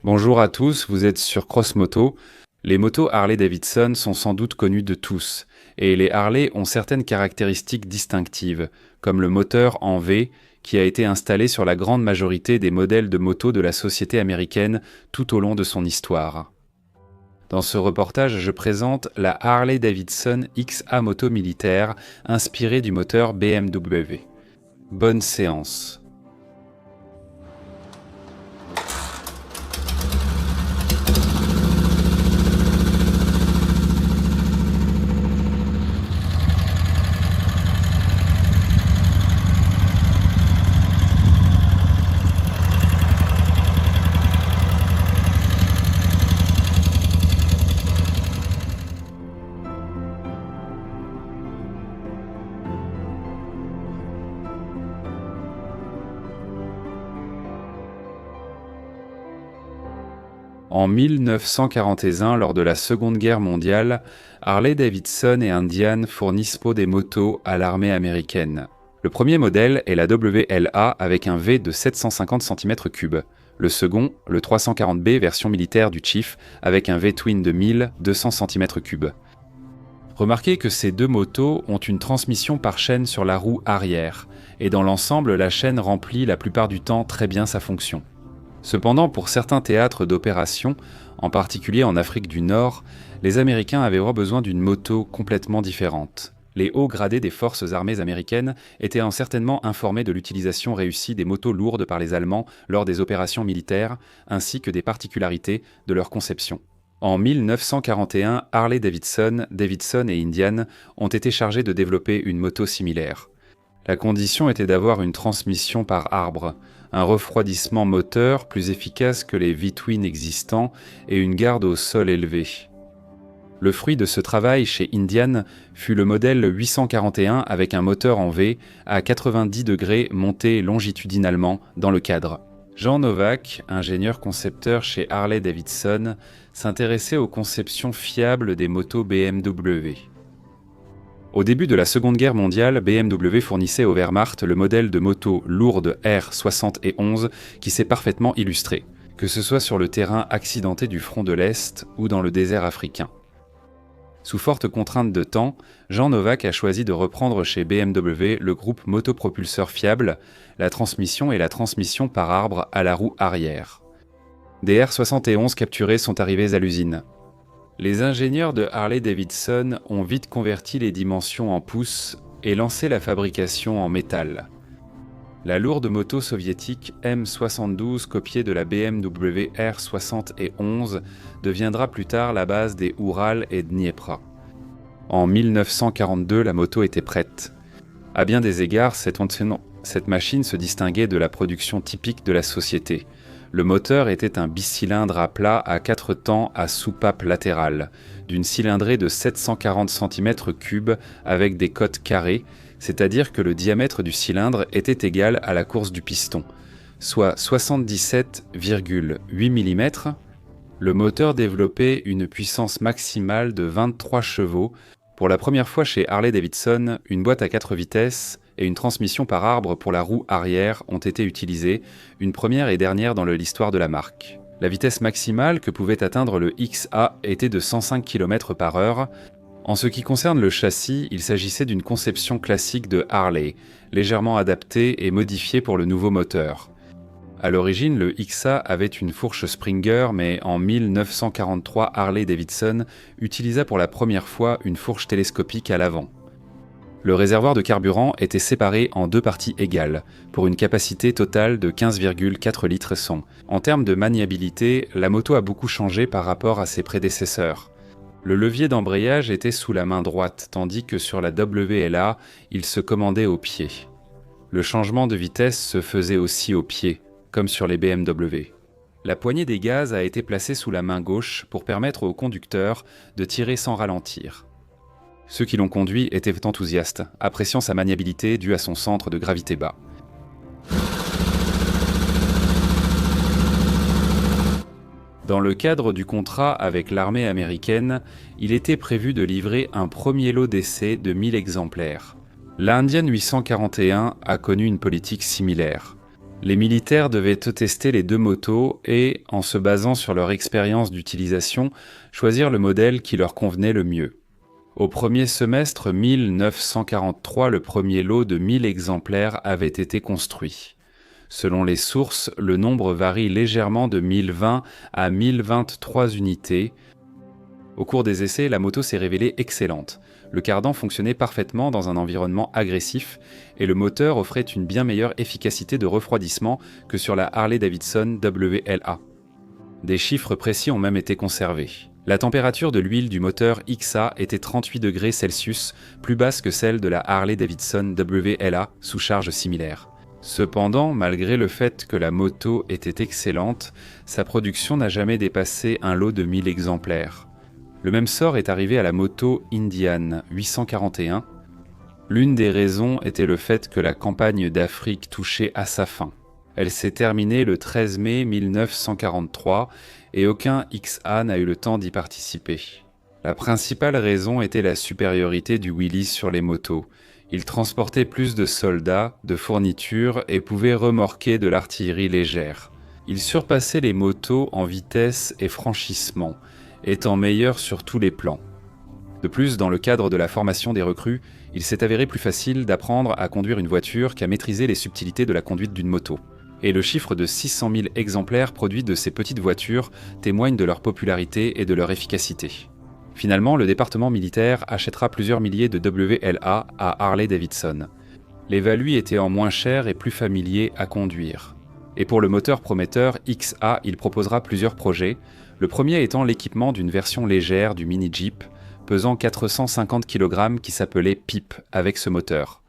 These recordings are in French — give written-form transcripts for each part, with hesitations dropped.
Bonjour à tous, vous êtes sur Crossmoto. Les motos Harley-Davidson sont sans doute connues de tous, et les Harley ont certaines caractéristiques distinctives, comme le moteur en V qui a été installé sur la grande majorité des modèles de motos de la société américaine tout au long de son histoire. Dans ce reportage, je présente la Harley-Davidson XA moto militaire inspirée du moteur BMW. Bonne séance. En 1941, lors de la Seconde Guerre mondiale, Harley-Davidson et Indian fournissent des motos à l'armée américaine. Le premier modèle est la WLA avec un V de 750 cm3. Le second, le 340B version militaire du Chief avec un V-twin de 1200 cm3. Remarquez que ces deux motos ont une transmission par chaîne sur la roue arrière, et dans l'ensemble, la chaîne remplit la plupart du temps très bien sa fonction. Cependant, pour certains théâtres d'opération, en particulier en Afrique du Nord, les Américains avaient besoin d'une moto complètement différente. Les hauts gradés des forces armées américaines étaient certainement informés de l'utilisation réussie des motos lourdes par les Allemands lors des opérations militaires, ainsi que des particularités de leur conception. En 1941, Harley-Davidson, Davidson et Indian ont été chargés de développer une moto similaire. La condition était d'avoir une transmission par arbre, un refroidissement moteur plus efficace que les V-twin existants et une garde au sol élevée. Le fruit de ce travail chez Indian fut le modèle 841 avec un moteur en V à 90 degrés monté longitudinalement dans le cadre. Jean Novak, ingénieur concepteur chez Harley-Davidson, s'intéressait aux conceptions fiables des motos BMW. Au début de la Seconde Guerre mondiale, BMW fournissait au Wehrmacht le modèle de moto lourde R71 qui s'est parfaitement illustré, que ce soit sur le terrain accidenté du front de l'Est ou dans le désert africain. Sous forte contrainte de temps, Jean Novak a choisi de reprendre chez BMW le groupe motopropulseur fiable, la transmission et la transmission par arbre à la roue arrière. Des R71 capturés sont arrivés à l'usine. Les ingénieurs de Harley-Davidson ont vite converti les dimensions en pouces et lancé la fabrication en métal. La lourde moto soviétique M72 copiée de la BMW R71 deviendra plus tard la base des Oural et Dniepr. En 1942, la moto était prête. À bien des égards, cette machine se distinguait de la production typique de la société. Le moteur était un bicylindre à plat à 4 temps à soupape latérale, d'une cylindrée de 740 cm3 avec des côtes carrées, c'est-à-dire que le diamètre du cylindre était égal à la course du piston, soit 77,8 mm. Le moteur développait une puissance maximale de 23 chevaux. Pour la première fois chez Harley-Davidson, une boîte à 4 vitesses et une transmission par arbre pour la roue arrière ont été utilisées, une première et dernière dans l'histoire de la marque. La vitesse maximale que pouvait atteindre le XA était de 105 km/h. En ce qui concerne le châssis, il s'agissait d'une conception classique de Harley, légèrement adaptée et modifiée pour le nouveau moteur. À l'origine, le XA avait une fourche Springer, mais en 1943, Harley-Davidson utilisa pour la première fois une fourche télescopique à l'avant. Le réservoir de carburant était séparé en deux parties égales, pour une capacité totale de 15,4 litres 100. En termes de maniabilité, la moto a beaucoup changé par rapport à ses prédécesseurs. Le levier d'embrayage était sous la main droite, tandis que sur la WLA, il se commandait au pied. Le changement de vitesse se faisait aussi au pied, comme sur les BMW. La poignée des gaz a été placée sous la main gauche pour permettre au conducteur de tirer sans ralentir. Ceux qui l'ont conduit étaient enthousiastes, appréciant sa maniabilité due à son centre de gravité bas. Dans le cadre du contrat avec l'armée américaine, il était prévu de livrer un premier lot d'essais de 1000 exemplaires. L'Indian 841 a connu une politique similaire. Les militaires devaient tester les deux motos et, en se basant sur leur expérience d'utilisation, choisir le modèle qui leur convenait le mieux. Au premier semestre 1943, le premier lot de 1000 exemplaires avait été construit. Selon les sources, le nombre varie légèrement de 1020 à 1023 unités. Au cours des essais, la moto s'est révélée excellente. Le cardan fonctionnait parfaitement dans un environnement agressif et le moteur offrait une bien meilleure efficacité de refroidissement que sur la Harley-Davidson WLA. Des chiffres précis ont même été conservés. La température de l'huile du moteur XA était 38 degrés Celsius, plus basse que celle de la Harley-Davidson WLA sous charge similaire. Cependant, malgré le fait que la moto était excellente, sa production n'a jamais dépassé un lot de 1000 exemplaires. Le même sort est arrivé à la moto Indian 841. L'une des raisons était le fait que la campagne d'Afrique touchait à sa fin. Elle s'est terminée le 13 mai 1943 et aucun XA n'a eu le temps d'y participer. La principale raison était la supériorité du Willys sur les motos. Il transportait plus de soldats, de fournitures et pouvait remorquer de l'artillerie légère. Il surpassait les motos en vitesse et franchissement, étant meilleur sur tous les plans. De plus, dans le cadre de la formation des recrues, il s'est avéré plus facile d'apprendre à conduire une voiture qu'à maîtriser les subtilités de la conduite d'une moto. Et le chiffre de 600 000 exemplaires produits de ces petites voitures témoigne de leur popularité et de leur efficacité. Finalement, le département militaire achètera plusieurs milliers de WLA à Harley-Davidson. Les Valui était en moins cher et plus familier à conduire. Et pour le moteur prometteur XA, il proposera plusieurs projets, le premier étant l'équipement d'une version légère du mini Jeep, pesant 450 kg qui s'appelait PIP avec ce moteur.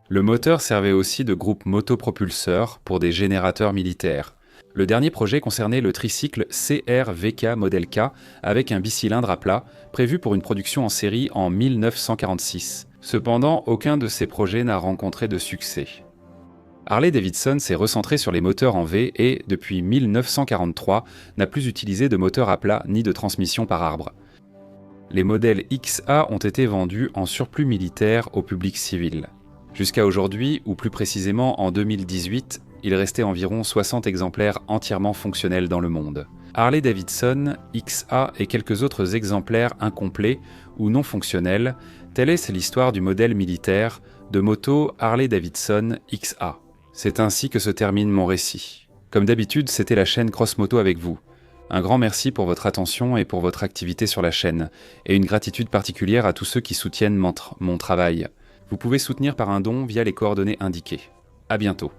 Le moteur servait aussi de groupe motopropulseur pour des générateurs militaires. Le dernier projet concernait le tricycle CR-VK Model K avec un bicylindre à plat, prévu pour une production en série en 1946. Cependant, aucun de ces projets n'a rencontré de succès. Harley-Davidson s'est recentré sur les moteurs en V et, depuis 1943, n'a plus utilisé de moteur à plat ni de transmission par arbre. Les modèles XA ont été vendus en surplus militaire au public civil. Jusqu'à aujourd'hui, ou plus précisément en 2018, il restait environ 60 exemplaires entièrement fonctionnels dans le monde. Harley-Davidson, XA et quelques autres exemplaires incomplets ou non fonctionnels, telle est l'histoire du modèle militaire de moto Harley-Davidson XA. C'est ainsi que se termine mon récit. Comme d'habitude, c'était la chaîne Cross Moto avec vous. Un grand merci pour votre attention et pour votre activité sur la chaîne, et une gratitude particulière à tous ceux qui soutiennent mon travail. Vous pouvez soutenir par un don via les coordonnées indiquées. À bientôt.